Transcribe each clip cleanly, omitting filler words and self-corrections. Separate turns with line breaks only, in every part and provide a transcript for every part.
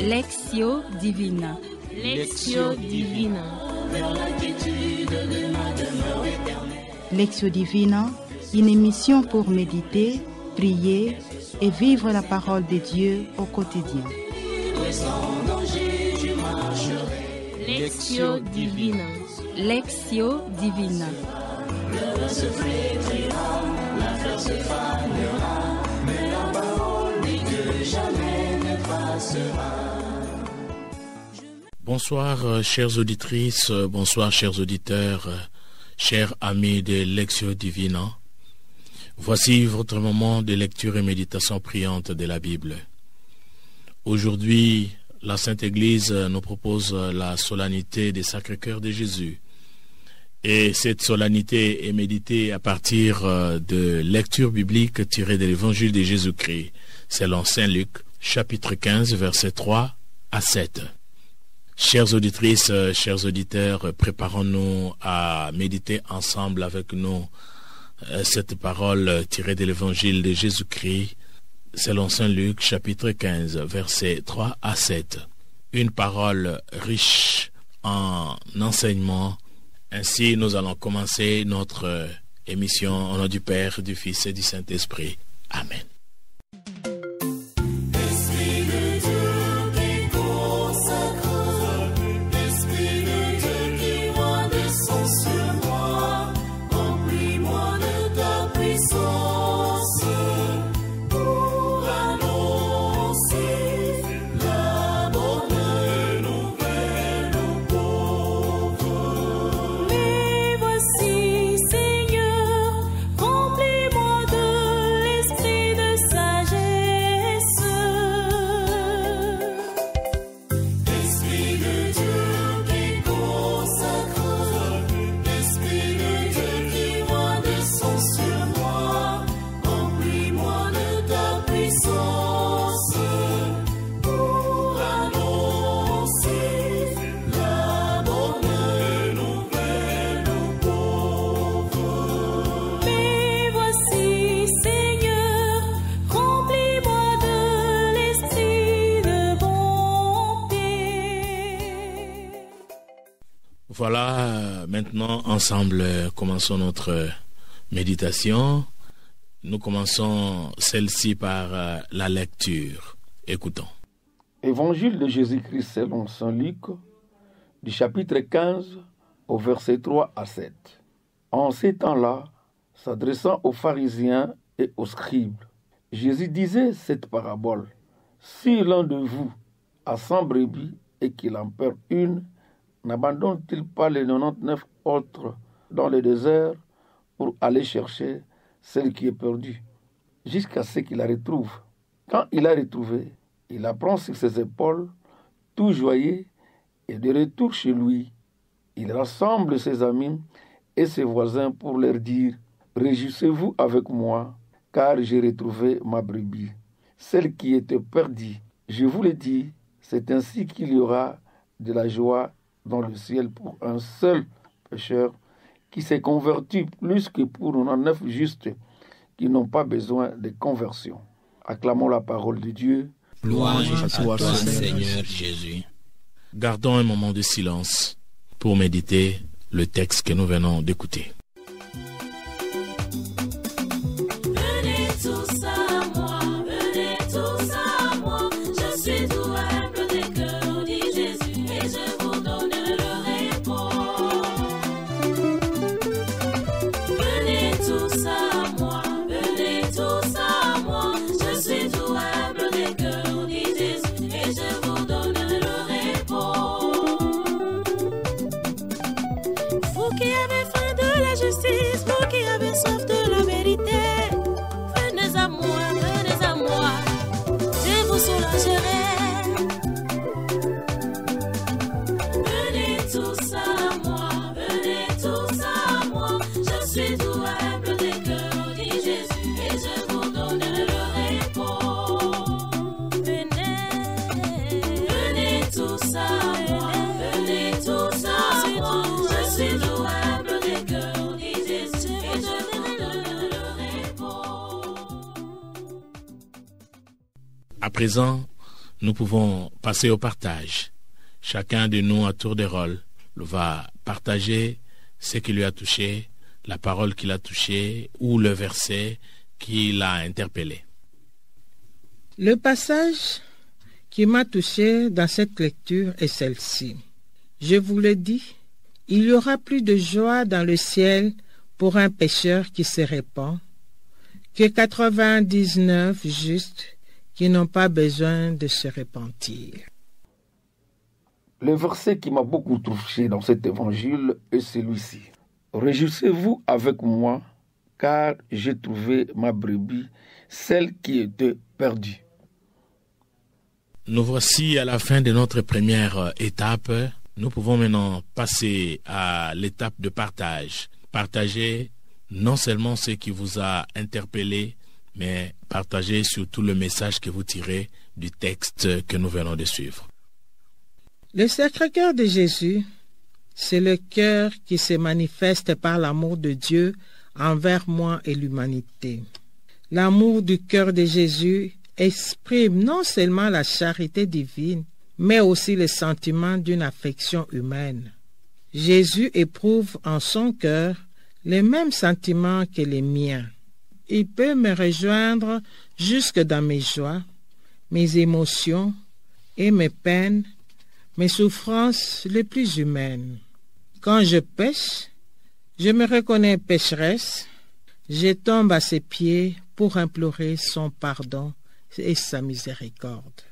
Lectio Divina.
Lectio Divina.
Lectio Divina, une émission pour méditer, prier et vivre la parole de Dieu au quotidien.
Lectio Divina.
Lectio Divina.
Le se flétrira, la fleur se fanera, mais la parole dit que jamais ne passera.
Bonsoir chères auditrices, bonsoir chers auditeurs, chers amis de Lectio Divina. Voici votre moment de lecture et méditation priante de la Bible. Aujourd'hui, la Sainte Église nous propose la solennité des Sacré-Cœur de Jésus. Et cette solennité est méditée à partir de lectures bibliques tirées de l'Évangile de Jésus-Christ, selon Saint Luc, chapitre 15, versets 3 à 7. Chères auditrices, chers auditeurs, préparons-nous à méditer ensemble avec nous cette parole tirée de l'Évangile de Jésus-Christ, selon Saint Luc, chapitre 15, versets 3 à 7. Une parole riche en enseignements. Ainsi, nous allons commencer notre émission au nom du Père, du Fils et du Saint-Esprit. Amen. Voilà, maintenant, ensemble, commençons notre méditation. Nous commençons celle-ci par la lecture. Écoutons.
Évangile de Jésus-Christ selon Saint Luc, du chapitre 15 au verset 3 à 7. En ces temps-là, s'adressant aux pharisiens et aux scribes, Jésus disait cette parabole. Si l'un de vous a 100 brebis et qu'il en perd une, n'abandonne-t-il pas les 99 autres dans le désert pour aller chercher celle qui est perdue, jusqu'à ce qu'il la retrouve? Quand il l'a retrouvée, il la prend sur ses épaules, tout joyeux, et de retour chez lui, il rassemble ses amis et ses voisins pour leur dire « Réjouissez-vous avec moi, car j'ai retrouvé ma brebis, celle qui était perdue. Je vous le dis, c'est ainsi qu'il y aura de la joie dans le ciel pour un seul pécheur qui s'est converti plus que pour 99 justes qui n'ont pas besoin de conversion. » Acclamons la parole de Dieu.
Louange à toi, Seigneur Jésus. Gardons un moment de silence pour méditer le texte que nous venons d'écouter.
Venez tous à moi, venez tous à moi, je suis tout humble des cœurs, dit Jésus, et je vous donne le repos. Venez tous à moi, venez tous à moi, je suis tout humble des cœurs, dit Jésus, et je vous donne le repos. Vous qui avez faim de la justice, vous qui avez soif de la vérité, venez à moi, je vous soulagerai. Venez tous à moi, je suis tout humble des cœurs, dit Jésus, et je vous donne le repos. Venez tous à moi, je suis tout humble des cœurs, dit Jésus, et je vous donne le repos.
À présent, nous pouvons passer au partage. Chacun de nous, à tour de rôle, va partager ce qui lui a touché, la parole qu'il a touchée ou le verset qui l'a interpellé.
Le passage qui m'a touché dans cette lecture est celle-ci. Je vous le dis, il y aura plus de joie dans le ciel pour un pécheur qui se répand que 99 justes qui n'ont pas besoin de se repentir.
Le verset qui m'a beaucoup touché dans cet évangile est celui-ci. Réjouissez-vous avec moi, car j'ai trouvé ma brebis, celle qui était perdue.
Nous voici à la fin de notre première étape. Nous pouvons maintenant passer à l'étape de partage. Partager non seulement ce qui vous a interpellé, mais partager surtout le message que vous tirez du texte que nous venons de suivre.
Le Sacré-Cœur de Jésus, c'est le cœur qui se manifeste par l'amour de Dieu envers moi et l'humanité. L'amour du cœur de Jésus exprime non seulement la charité divine, mais aussi le sentiment d'une affection humaine. Jésus éprouve en son cœur les mêmes sentiments que les miens. Il peut me rejoindre jusque dans mes joies, mes émotions et mes peines, mes souffrances les plus humaines. Quand je pêche, je me reconnais pécheresse, je tombe à ses pieds pour implorer son pardon et sa miséricorde,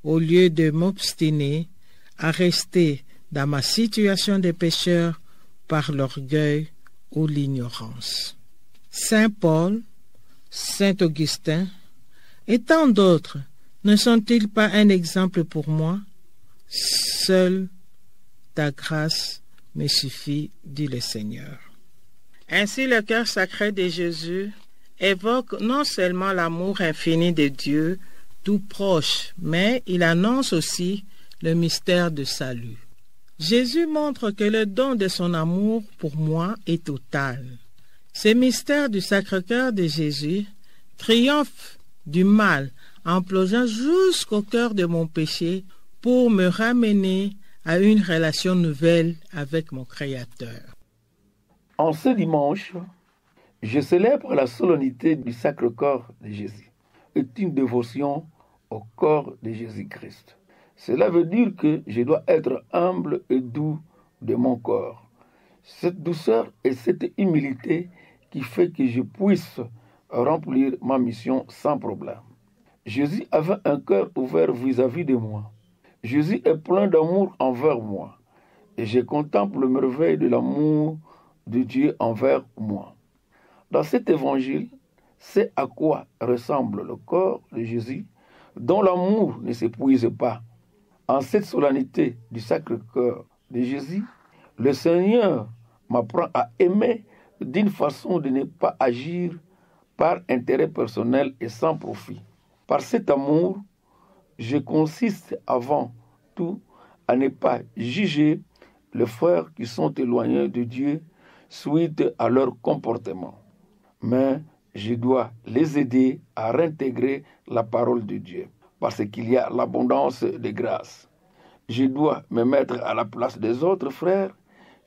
au lieu de m'obstiner à rester dans ma situation de pécheur par l'orgueil ou l'ignorance. Saint Paul, Saint Augustin et tant d'autres ne sont-ils pas un exemple pour moi? Seule ta grâce me suffit, dit le Seigneur. Ainsi le cœur sacré de Jésus évoque non seulement l'amour infini de Dieu, tout proche, mais il annonce aussi le mystère du salut. Jésus montre que le don de son amour pour moi est total. Ce mystère du Sacré-Cœur de Jésus triomphe du mal en plongeant jusqu'au cœur de mon péché pour me ramener à une relation nouvelle avec mon Créateur.
En ce dimanche, je célèbre la solennité du Sacre-Cœur de Jésus. C'est une dévotion au corps de Jésus-Christ. Cela veut dire que je dois être humble et doux de mon corps. Cette douceur et cette humilité qui fait que je puisse remplir ma mission sans problème. Jésus avait un cœur ouvert vis-à-vis de moi. Jésus est plein d'amour envers moi. Et je contemple le merveille de l'amour de Dieu envers moi. Dans cet évangile, c'est à quoi ressemble le corps de Jésus, dont l'amour ne s'épuise pas. En cette solennité du Sacré-Cœur de Jésus, le Seigneur m'apprend à aimer d'une façon de ne pas agir par intérêt personnel et sans profit. Par cet amour, je consiste avant tout à ne pas juger les frères qui sont éloignés de Dieu suite à leur comportement. Mais je dois les aider à réintégrer la parole de Dieu, parce qu'il y a l'abondance de grâce. Je dois me mettre à la place des autres frères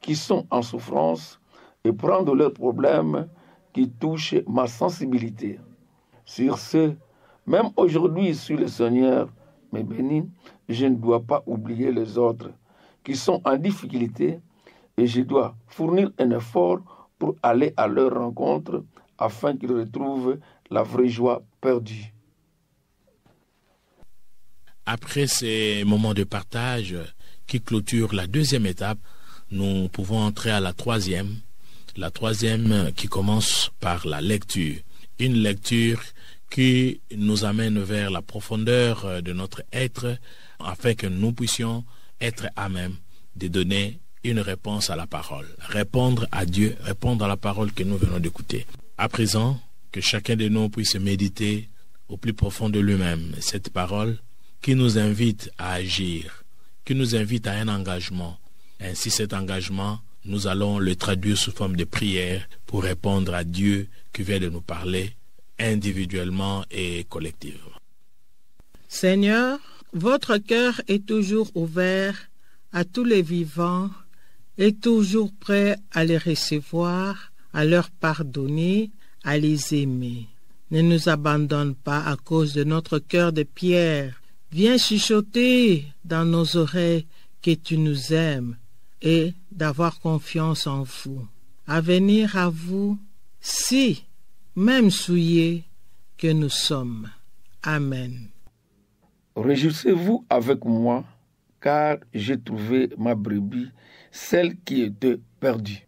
qui sont en souffrance et prendre leurs problèmes qui touchent ma sensibilité. Sur ce, même aujourd'hui, si le Seigneur me bénit, je ne dois pas oublier les autres qui sont en difficulté et je dois fournir un effort pour aller à leur rencontre afin qu'ils retrouvent la vraie joie perdue.
Après ces moments de partage qui clôturent la deuxième étape, nous pouvons entrer à la troisième qui commence par la lecture. Une lecture qui nous amène vers la profondeur de notre être afin que nous puissions être à même de donner une réponse à la parole. Répondre à Dieu, répondre à la parole que nous venons d'écouter. À présent, que chacun de nous puisse méditer au plus profond de lui-même cette parole qui nous invite à agir, qui nous invite à un engagement. Ainsi, cet engagement, nous allons le traduire sous forme de prière pour répondre à Dieu qui vient de nous parler individuellement et collectivement.
Seigneur, Votre cœur est toujours ouvert à tous les vivants et toujours prêt à les recevoir, à leur pardonner, à les aimer. Ne nous abandonne pas à cause de notre cœur de pierre. Viens chuchoter dans nos oreilles que tu nous aimes et d'avoir confiance en vous. À venir à vous, si, même souillés que nous sommes. Amen.
Réjouissez-vous avec moi, car j'ai trouvé ma brebis, celle qui était perdue.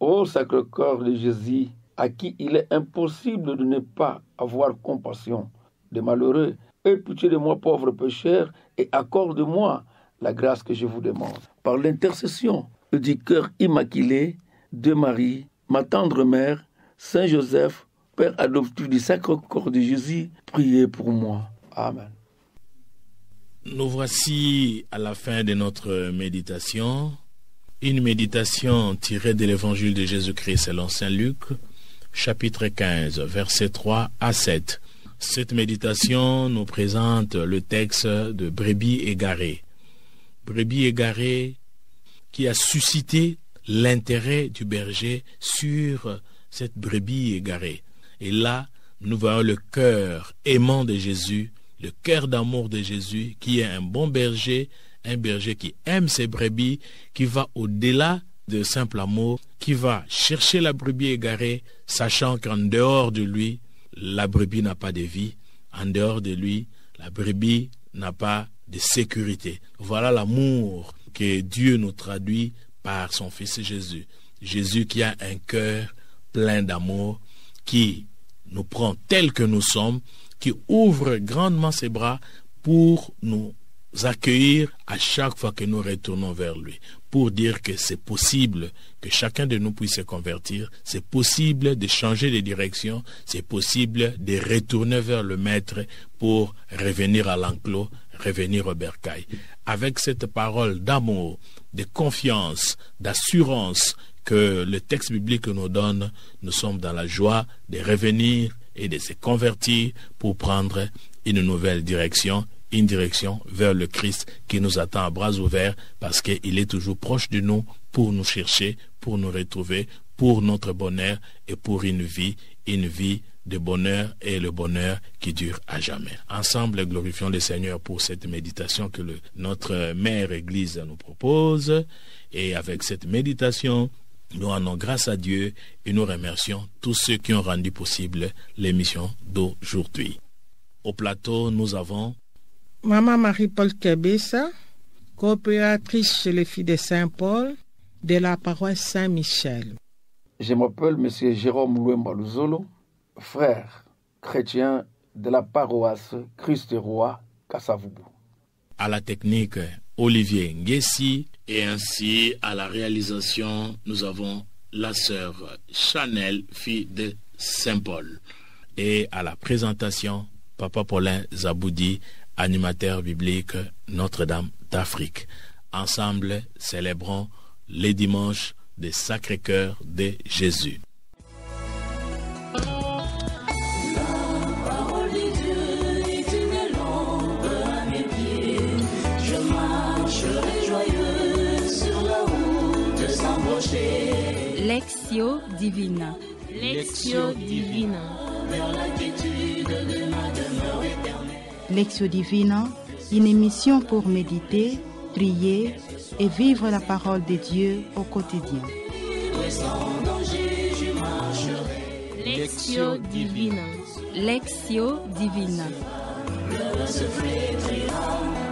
Ô Sacré-Cœur de Jésus, à qui il est impossible de ne pas avoir compassion des malheureux, aie pitié de moi, pauvre pécheur, et accorde-moi la grâce que je vous demande. Par l'intercession du cœur immaculé de Marie, ma tendre mère, Saint Joseph, Père adoptif du Sacré-Cœur de Jésus, priez pour moi. Amen.
Nous voici à la fin de notre méditation. Une méditation tirée de l'évangile de Jésus-Christ selon Saint Luc, chapitre 15, versets 3 à 7. Cette méditation nous présente le texte de Brebis égarée. Brebis égarée qui a suscité l'intérêt du berger sur cette brebis égarée. Et là, nous voyons le cœur aimant de Jésus, le cœur d'amour de Jésus, qui est un bon berger, un berger qui aime ses brebis, qui va au-delà de simple amour, qui va chercher la brebis égarée, sachant qu'en dehors de lui, la brebis n'a pas de vie. En dehors de lui, la brebis n'a pas de sécurité. Voilà l'amour que Dieu nous traduit par son Fils Jésus. Jésus qui a un cœur plein d'amour, qui nous prend tels que nous sommes, qui ouvre grandement ses bras pour nous accueillir à chaque fois que nous retournons vers lui, pour dire que c'est possible que chacun de nous puisse se convertir, c'est possible de changer de direction, c'est possible de retourner vers le Maître pour revenir à l'enclos, revenir au bercail. Avec cette parole d'amour, de confiance, d'assurance que le texte biblique nous donne, nous sommes dans la joie de revenir et de se convertir pour prendre une nouvelle direction, une direction vers le Christ qui nous attend à bras ouverts parce qu'il est toujours proche de nous pour nous chercher, pour nous retrouver, pour notre bonheur et pour une vie de bonheur et le bonheur qui dure à jamais. Ensemble, glorifions le Seigneur pour cette méditation que notre Mère Église nous propose. Et avec cette méditation, nous rendons grâce à Dieu et nous remercions tous ceux qui ont rendu possible l'émission d'aujourd'hui. Au plateau, nous avons
Maman Marie-Paul Kebessa, coopératrice chez les filles de Saint-Paul, de la paroisse Saint-Michel.
Je m'appelle M. Jérôme Louemba Luzolo, frère chrétien de la paroisse Christ-Roi Kasavubu.
À la technique, Olivier Nguessi, et ainsi à la réalisation, nous avons la sœur Chanel, fille de Saint-Paul. Et à la présentation, Papa Paulin Zaboudi, animateur biblique Notre-Dame d'Afrique. Ensemble, célébrons les dimanches des Sacré-Cœur de Jésus.
Lectio Divina.
Lectio Divina.
Lectio Divina, une émission pour méditer, prier et vivre la parole de Dieu au quotidien.
Lectio Divina.
Lectio Divina.
Le souffle